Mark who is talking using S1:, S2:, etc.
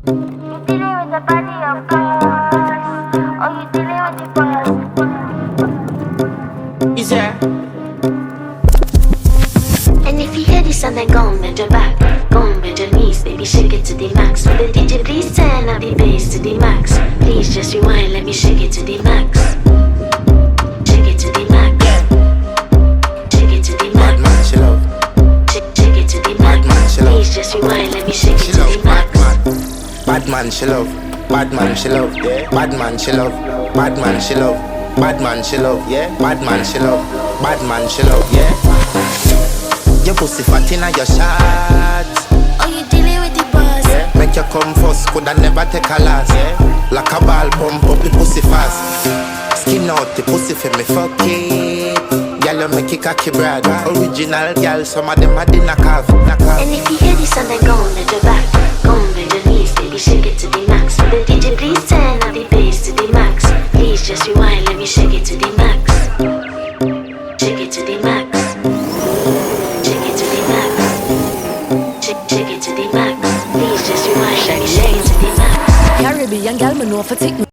S1: You dealing with the body of cars, or you dealing with the boss?
S2: Is there?
S3: And if you hear this and then go on bend your back, go on bend your knees, baby shake it to the max. With the DJ please turn up the bass to the max. Please just rewind, let me shake it to the max. Shake it to the max. Shake it to the max.
S4: Bad man, she love.
S3: Shake it to the max.
S4: Bad man, she love.
S3: Please just rewind, let me shake
S4: She
S3: it to
S4: love.
S3: the max.
S4: Bad man, she love. Bad man, she love. Yeah. Bad man, she love. Bad man, she love. Bad man, she love. Yeah. Bad man, she love. Bad man, she love. Yeah. Your pussy fat inna your shots.
S3: Oh, you dealing with the boss?
S4: Yeah. Make you come first, coulda never take a last. Yeah. Like a ball pump up the pussy fast. Skin out the pussy for me fuck it. Girl, you make it cocky brad. Original girl, some of them a the knock off.
S3: And if you hear this and then go on bend your back, go on bend your knees, baby shake it to the max. With the DJ please turn up the bass to the max. Please just rewind, let me shake it to the max. Shake it to the max. Shake it to the max. Shake it to the max. Please just rewind, let me shake it to the max.
S5: Caribbean gal, me know for take me.